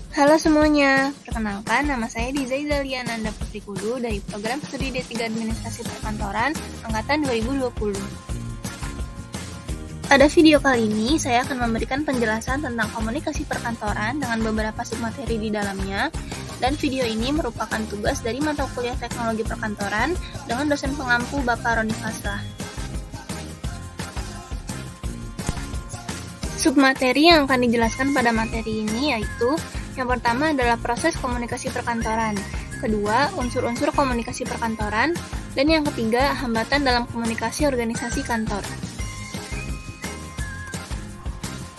Halo semuanya, perkenalkan nama saya Diza Ananda Putri Kudu dari Program Studi D3 Administrasi Perkantoran Angkatan 2020. Pada video kali ini, saya akan memberikan penjelasan tentang komunikasi perkantoran dengan beberapa submateri di dalamnya, dan video ini merupakan tugas dari mata kuliah Teknologi Perkantoran dengan dosen pengampu Bapak Roni Faslah. Submateri yang akan dijelaskan pada materi ini yaitu yang pertama adalah proses komunikasi perkantoran, kedua unsur-unsur komunikasi perkantoran, dan yang ketiga hambatan dalam komunikasi organisasi kantor.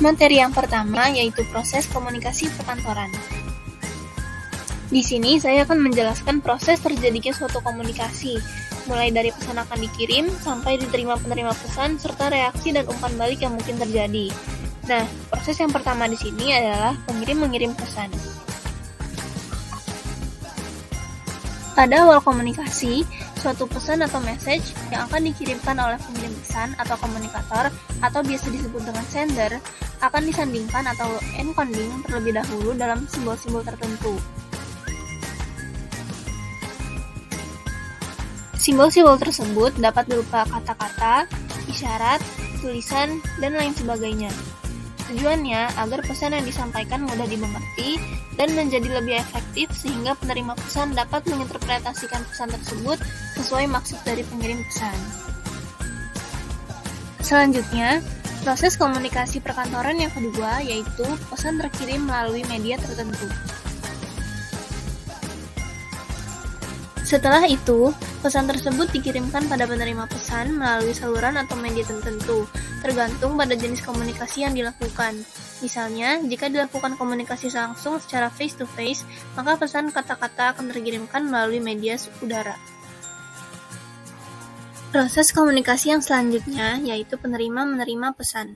Materi yang pertama yaitu proses komunikasi perkantoran. Di sini saya akan menjelaskan proses terjadinya suatu komunikasi, mulai dari pesan akan dikirim sampai diterima penerima pesan serta reaksi dan umpan balik yang mungkin terjadi. Nah, proses yang pertama di sini adalah pengirim-mengirim pesan. Pada awal komunikasi, suatu pesan atau message yang akan dikirimkan oleh pengirim pesan atau komunikator atau biasa disebut dengan sender akan disandingkan atau encoding terlebih dahulu dalam simbol-simbol tertentu. Simbol-simbol tersebut dapat berupa kata-kata, isyarat, tulisan, dan lain sebagainya. Tujuannya agar pesan yang disampaikan mudah dimengerti dan menjadi lebih efektif sehingga penerima pesan dapat menginterpretasikan pesan tersebut sesuai maksud dari pengirim pesan. Selanjutnya, proses komunikasi perkantoran yang kedua yaitu pesan terkirim melalui media tertentu. Setelah itu, pesan tersebut dikirimkan pada penerima pesan melalui saluran atau media tertentu, tergantung pada jenis komunikasi yang dilakukan. Misalnya, jika dilakukan komunikasi langsung secara face-to-face, maka pesan kata-kata akan dikirimkan melalui media udara. Proses komunikasi yang selanjutnya yaitu penerima-menerima pesan.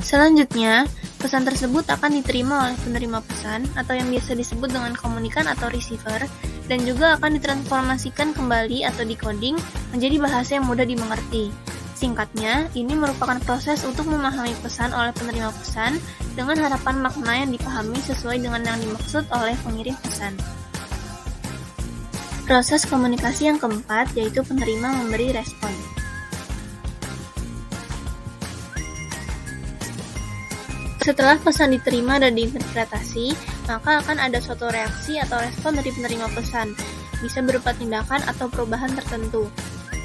Selanjutnya, pesan tersebut akan diterima oleh penerima pesan atau yang biasa disebut dengan komunikan atau receiver dan juga akan ditransformasikan kembali atau decoding menjadi bahasa yang mudah dimengerti. Singkatnya, ini merupakan proses untuk memahami pesan oleh penerima pesan dengan harapan makna yang dipahami sesuai dengan yang dimaksud oleh pengirim pesan. Proses komunikasi yang keempat yaitu penerima memberi respon. Setelah pesan diterima dan diinterpretasi, maka akan ada suatu reaksi atau respon dari penerima pesan, bisa berupa tindakan atau perubahan tertentu.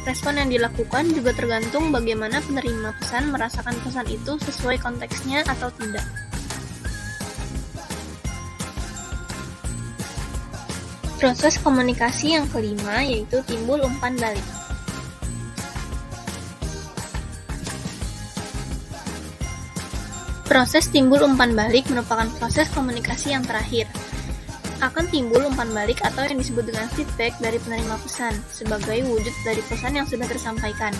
Respon yang dilakukan juga tergantung bagaimana penerima pesan merasakan pesan itu sesuai konteksnya atau tidak. Proses komunikasi yang kelima yaitu timbul umpan balik. Proses timbul umpan balik merupakan proses komunikasi yang terakhir. Akan timbul umpan balik atau yang disebut dengan feedback dari penerima pesan sebagai wujud dari pesan yang sudah tersampaikan.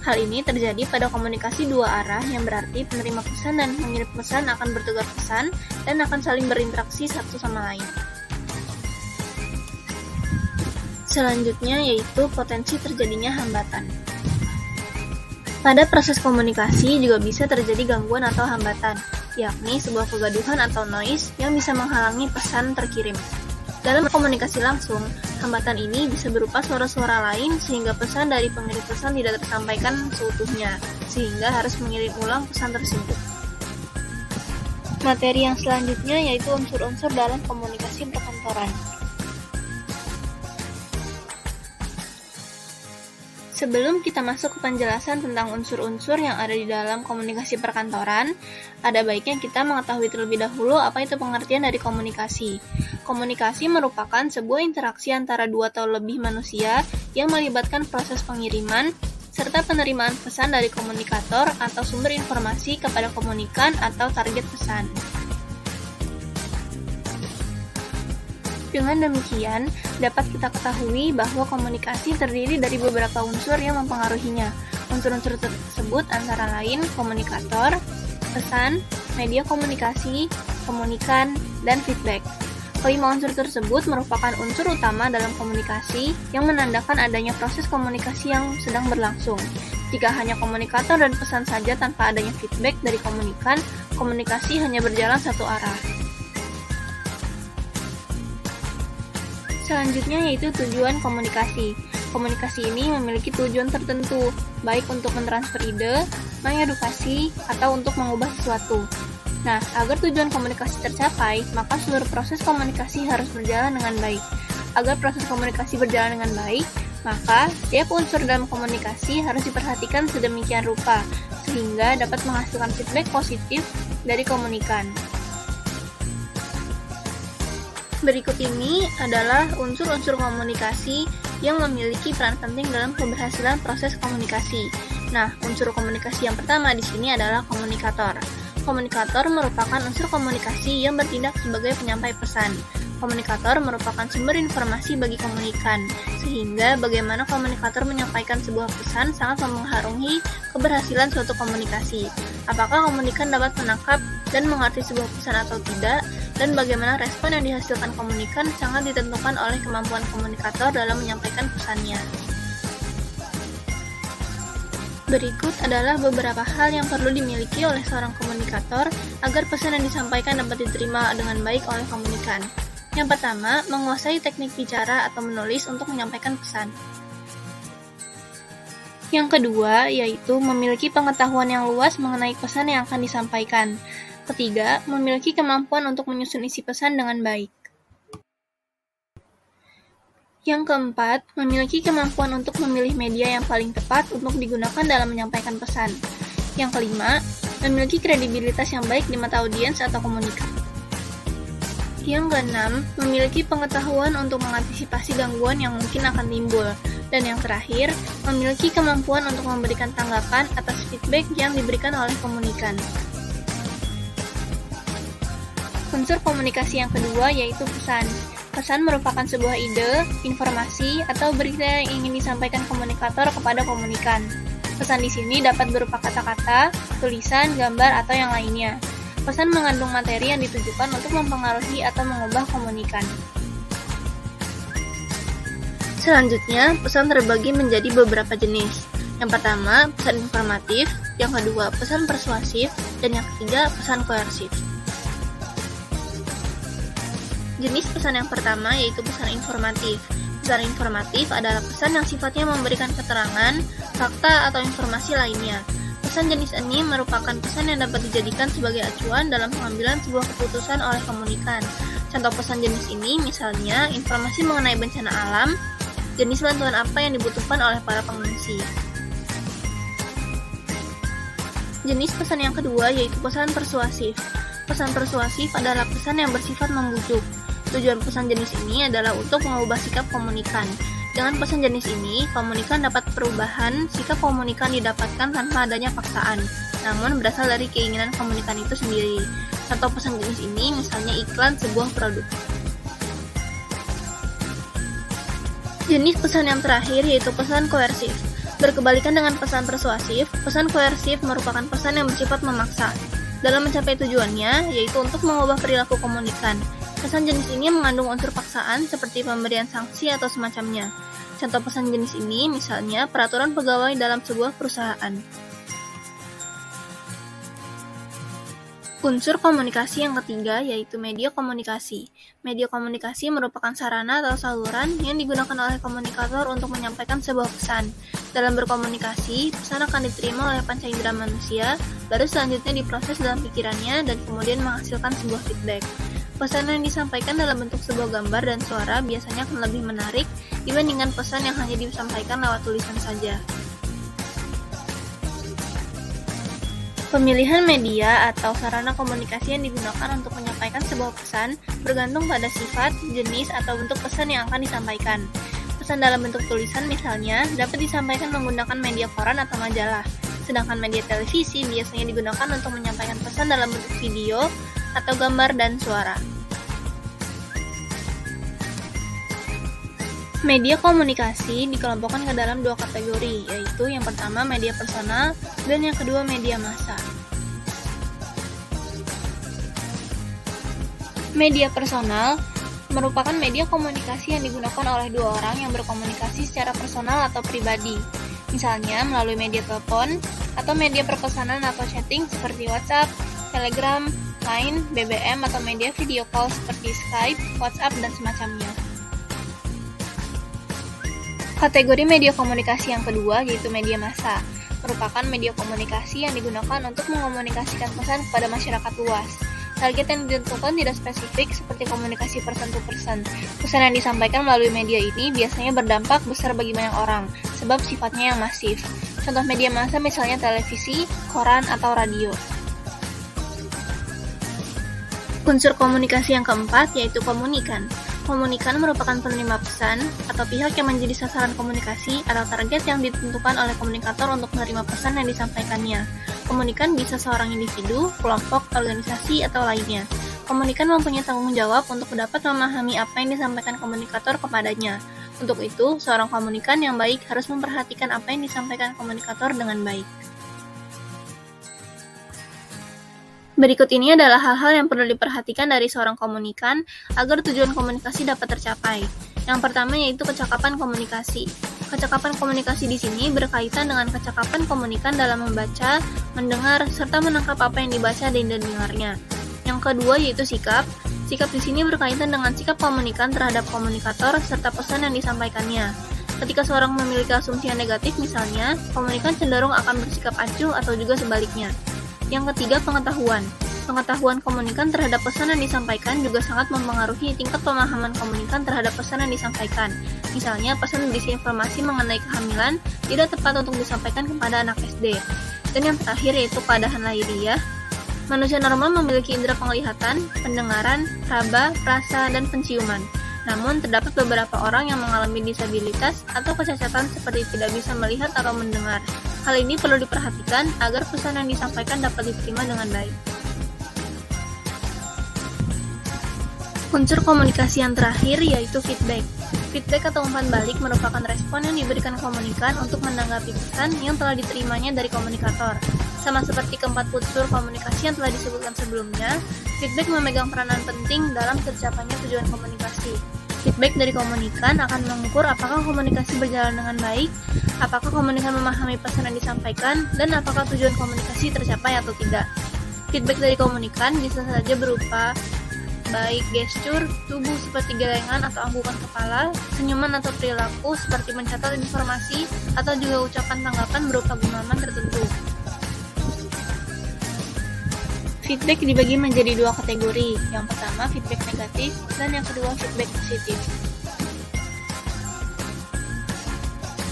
Hal ini terjadi pada komunikasi dua arah yang berarti penerima pesan dan pengirim pesan akan bertukar pesan dan akan saling berinteraksi satu sama lain. Selanjutnya yaitu potensi terjadinya hambatan. Pada proses komunikasi juga bisa terjadi gangguan atau hambatan, yakni sebuah kegaduhan atau noise yang bisa menghalangi pesan terkirim. Dalam komunikasi langsung, hambatan ini bisa berupa suara-suara lain sehingga pesan dari pengirim pesan tidak tersampaikan seutuhnya, sehingga harus mengirim ulang pesan tersebut. Materi yang selanjutnya yaitu unsur-unsur dalam komunikasi perkantoran. Sebelum kita masuk ke penjelasan tentang unsur-unsur yang ada di dalam komunikasi perkantoran, ada baiknya kita mengetahui terlebih dahulu apa itu pengertian dari komunikasi. Komunikasi merupakan sebuah interaksi antara dua atau lebih manusia yang melibatkan proses pengiriman serta penerimaan pesan dari komunikator atau sumber informasi kepada komunikan atau target pesan. Dengan demikian, dapat kita ketahui bahwa komunikasi terdiri dari beberapa unsur yang mempengaruhinya. Unsur-unsur tersebut antara lain komunikator, pesan, media komunikasi, komunikan, dan feedback. Kelima unsur tersebut merupakan unsur utama dalam komunikasi yang menandakan adanya proses komunikasi yang sedang berlangsung. Jika hanya komunikator dan pesan saja tanpa adanya feedback dari komunikan, komunikasi hanya berjalan satu arah. Selanjutnya yaitu tujuan komunikasi. Komunikasi ini memiliki tujuan tertentu, baik untuk mentransfer ide, mengedukasi, atau untuk mengubah sesuatu. Nah, agar tujuan komunikasi tercapai, maka seluruh proses komunikasi harus berjalan dengan baik. Agar proses komunikasi berjalan dengan baik, maka setiap unsur dalam komunikasi harus diperhatikan sedemikian rupa, sehingga dapat menghasilkan feedback positif dari komunikan. Berikut ini adalah unsur-unsur komunikasi yang memiliki peran penting dalam keberhasilan proses komunikasi. Nah, unsur komunikasi yang pertama di sini adalah komunikator. Komunikator merupakan unsur komunikasi yang bertindak sebagai penyampai pesan. Komunikator merupakan sumber informasi bagi komunikan, sehingga bagaimana komunikator menyampaikan sebuah pesan sangat mempengaruhi keberhasilan suatu komunikasi. Apakah komunikan dapat menangkap dan mengerti sebuah pesan atau tidak, dan bagaimana respon yang dihasilkan komunikan sangat ditentukan oleh kemampuan komunikator dalam menyampaikan pesannya. Berikut adalah beberapa hal yang perlu dimiliki oleh seorang komunikator agar pesan yang disampaikan dapat diterima dengan baik oleh komunikan. Yang pertama, menguasai teknik bicara atau menulis untuk menyampaikan pesan. Yang kedua, yaitu memiliki pengetahuan yang luas mengenai pesan yang akan disampaikan. Ketiga, memiliki kemampuan untuk menyusun isi pesan dengan baik. Yang keempat, memiliki kemampuan untuk memilih media yang paling tepat untuk digunakan dalam menyampaikan pesan. Yang kelima, memiliki kredibilitas yang baik di mata audiens atau komunikan. Yang keenam, memiliki pengetahuan untuk mengantisipasi gangguan yang mungkin akan timbul. Dan yang terakhir, memiliki kemampuan untuk memberikan tanggapan atas feedback yang diberikan oleh komunikan. Unsur komunikasi yang kedua yaitu pesan. Pesan merupakan sebuah ide, informasi, atau berita yang ingin disampaikan komunikator kepada komunikan. Pesan di sini dapat berupa kata-kata, tulisan, gambar, atau yang lainnya. Pesan mengandung materi yang ditujukan untuk mempengaruhi atau mengubah komunikan. Selanjutnya, pesan terbagi menjadi beberapa jenis. Yang pertama, pesan informatif, yang kedua, pesan persuasif, dan yang ketiga, pesan koersif. Jenis pesan yang pertama yaitu pesan informatif. Pesan informatif adalah pesan yang sifatnya memberikan keterangan, fakta, atau informasi lainnya. Pesan jenis ini merupakan pesan yang dapat dijadikan sebagai acuan dalam pengambilan sebuah keputusan oleh komunikan. Contoh pesan jenis ini misalnya informasi mengenai bencana alam, jenis bantuan apa yang dibutuhkan oleh para pengungsi. Jenis pesan yang kedua yaitu pesan persuasif. Pesan persuasif adalah pesan yang bersifat membujuk. Tujuan pesan jenis ini adalah untuk mengubah sikap komunikan. Dengan pesan jenis ini, komunikan dapat perubahan, sikap komunikan didapatkan tanpa adanya paksaan, namun berasal dari keinginan komunikan itu sendiri. Contoh pesan jenis ini misalnya iklan sebuah produk. Jenis pesan yang terakhir yaitu pesan koersif. Berkebalikan dengan pesan persuasif, pesan koersif merupakan pesan yang bersifat memaksa. Dalam mencapai tujuannya, yaitu untuk mengubah perilaku komunikan. Pesan jenis ini mengandung unsur paksaan seperti pemberian sanksi atau semacamnya. Contoh pesan jenis ini misalnya peraturan pegawai dalam sebuah perusahaan. Unsur komunikasi yang ketiga yaitu media komunikasi. Media komunikasi merupakan sarana atau saluran yang digunakan oleh komunikator untuk menyampaikan sebuah pesan. Dalam berkomunikasi, pesan akan diterima oleh panca indera manusia, baru selanjutnya diproses dalam pikirannya dan kemudian menghasilkan sebuah feedback. Pesan yang disampaikan dalam bentuk sebuah gambar dan suara biasanya akan lebih menarik dibandingkan pesan yang hanya disampaikan lewat tulisan saja. Pemilihan media atau sarana komunikasi yang digunakan untuk menyampaikan sebuah pesan bergantung pada sifat, jenis, atau bentuk pesan yang akan disampaikan. Pesan dalam bentuk tulisan misalnya dapat disampaikan menggunakan media koran atau majalah, sedangkan media televisi biasanya digunakan untuk menyampaikan pesan dalam bentuk video atau gambar dan suara. Media komunikasi dikelompokkan ke dalam dua kategori, yaitu yang pertama media personal dan yang kedua media massa. Media personal merupakan media komunikasi yang digunakan oleh dua orang yang berkomunikasi secara personal atau pribadi. misalnya melalui media telepon atau media perpesanan atau chatting seperti WhatsApp, Telegram, Line, BBM, atau media video call seperti Skype, WhatsApp, dan semacamnya. Kategori media komunikasi yang kedua yaitu media massa, merupakan media komunikasi yang digunakan untuk mengomunikasikan pesan kepada masyarakat luas. Target yang ditentukan tidak spesifik seperti komunikasi person to person. Pesan yang disampaikan melalui media ini biasanya berdampak besar bagi banyak orang, sebab sifatnya yang masif. Contoh media massa misalnya televisi, koran, atau radio. Unsur komunikasi yang keempat yaitu komunikan. Komunikan merupakan penerima pesan atau pihak yang menjadi sasaran komunikasi atau target yang ditentukan oleh komunikator untuk menerima pesan yang disampaikannya. Komunikan bisa seorang individu, kelompok, organisasi, atau lainnya. Komunikan mempunyai tanggung jawab untuk dapat memahami apa yang disampaikan komunikator kepadanya. Untuk itu, seorang komunikan yang baik harus memperhatikan apa yang disampaikan komunikator dengan baik. Berikut ini adalah hal-hal yang perlu diperhatikan dari seorang komunikan agar tujuan komunikasi dapat tercapai. Yang pertama yaitu kecakapan komunikasi. Kecakapan komunikasi di sini berkaitan dengan kecakapan komunikan dalam membaca, mendengar, serta menangkap apa yang dibaca dan didengarnya. Yang kedua yaitu sikap. Sikap di sini berkaitan dengan sikap komunikan terhadap komunikator serta pesan yang disampaikannya. Ketika seorang memiliki asumsi yang negatif misalnya, komunikan cenderung akan bersikap acuh atau juga sebaliknya. Yang ketiga, pengetahuan. Pengetahuan komunikan terhadap pesan yang disampaikan juga sangat mempengaruhi tingkat pemahaman komunikan terhadap pesan yang disampaikan. Misalnya, pesan berisi informasi mengenai kehamilan tidak tepat untuk disampaikan kepada anak SD. Dan yang terakhir yaitu keadaan lahiriah. Manusia normal memiliki indera penglihatan, pendengaran, raba, rasa, dan penciuman. Namun, terdapat beberapa orang yang mengalami disabilitas atau kecacatan seperti tidak bisa melihat atau mendengar. Hal ini perlu diperhatikan agar pesan yang disampaikan dapat diterima dengan baik. Unsur komunikasi yang terakhir yaitu feedback. Feedback atau umpan balik merupakan respon yang diberikan komunikan untuk menanggapi pesan yang telah diterimanya dari komunikator. Sama seperti keempat unsur komunikasi yang telah disebutkan sebelumnya, feedback memegang peranan penting dalam tercapainya tujuan komunikasi. Feedback dari komunikan akan mengukur apakah komunikasi berjalan dengan baik, apakah komunikan memahami pesan yang disampaikan, dan apakah tujuan komunikasi tercapai atau tidak. Feedback dari komunikan bisa saja berupa baik gestur, tubuh seperti gelengan atau anggukan kepala, senyuman atau perilaku seperti mencatat informasi, atau juga ucapan tanggapan berupa gumaman tertentu. Feedback dibagi menjadi dua kategori. Yang pertama feedback negatif dan yang kedua feedback positif.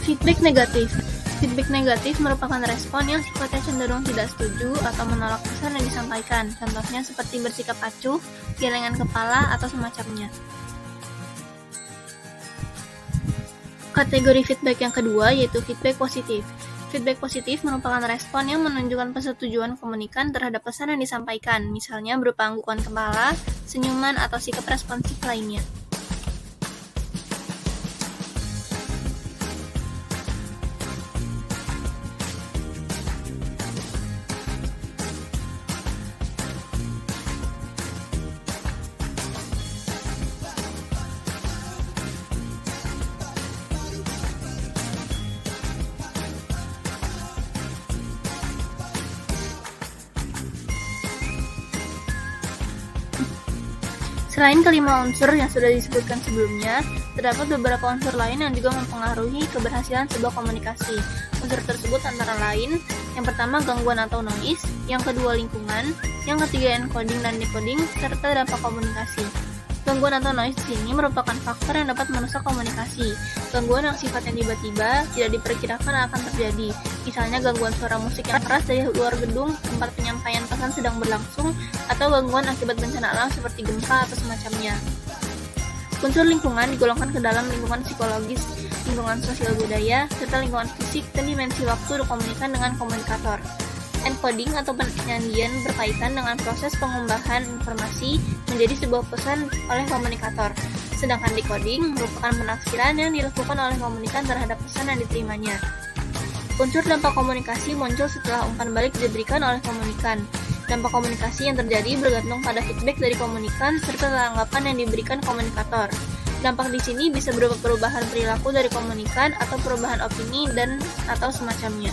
Feedback negatif. Feedback negatif merupakan respon yang sifatnya cenderung tidak setuju atau menolak pesan yang disampaikan. Contohnya seperti bersikap acuh, gelengan kepala, atau semacamnya. Kategori feedback yang kedua yaitu feedback positif. Feedback positif merupakan respon yang menunjukkan persetujuan komunikan terhadap pesan yang disampaikan, misalnya berupa anggukan kepala, senyuman, atau sikap responsif lainnya. Selain kelima unsur yang sudah disebutkan sebelumnya, terdapat beberapa unsur lain yang juga mempengaruhi keberhasilan sebuah komunikasi. Unsur tersebut antara lain, yang pertama gangguan atau noise, yang kedua lingkungan, yang ketiga encoding dan decoding, serta dampak komunikasi. Gangguan atau noise di sini merupakan faktor yang dapat merusak komunikasi. Gangguan yang sifatnya tiba-tiba tidak diperkirakan akan terjadi. Misalnya gangguan suara musik yang keras dari luar gedung tempat penyampaian pesan sedang berlangsung, atau gangguan akibat bencana alam seperti gempa atau semacamnya. Unsur lingkungan digolongkan ke dalam lingkungan psikologis, lingkungan sosial budaya, serta lingkungan fisik dan dimensi waktu komunikan dengan komunikator. Encoding atau penyandian berkaitan dengan proses pengumbahan informasi menjadi sebuah pesan oleh komunikator. Sedangkan decoding merupakan penafsiran yang dilakukan oleh komunikan terhadap pesan yang diterimanya. Unsur dampak komunikasi muncul setelah umpan balik diberikan oleh komunikan. Dampak komunikasi yang terjadi bergantung pada feedback dari komunikan serta tanggapan yang diberikan komunikator. Dampak di sini bisa berupa perubahan perilaku dari komunikan atau perubahan opini dan atau semacamnya.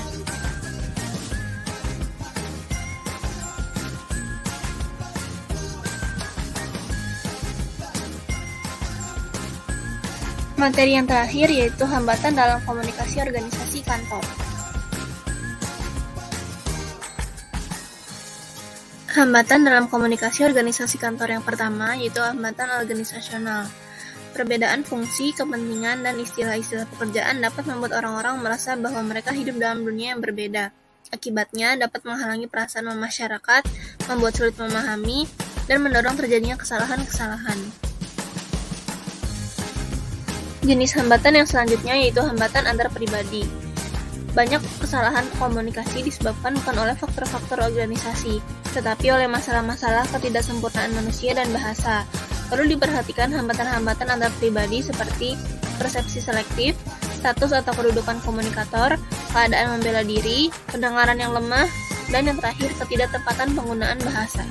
Materi yang terakhir yaitu hambatan dalam komunikasi organisasi kantor. Hambatan dalam komunikasi organisasi kantor yang pertama yaitu hambatan organisasional. Perbedaan fungsi, kepentingan, dan istilah-istilah pekerjaan dapat membuat orang-orang merasa bahwa mereka hidup dalam dunia yang berbeda. Akibatnya dapat menghalangi perasaan masyarakat, membuat sulit memahami, dan mendorong terjadinya kesalahan-kesalahan. Jenis hambatan yang selanjutnya yaitu hambatan antar pribadi. Banyak kesalahan komunikasi disebabkan bukan oleh faktor-faktor organisasi, tetapi oleh masalah-masalah ketidaksempurnaan manusia dan bahasa. Perlu diperhatikan hambatan-hambatan antar pribadi seperti persepsi selektif, status atau kedudukan komunikator, keadaan membela diri, pendengaran yang lemah, dan yang terakhir ketidaktepatan penggunaan bahasa.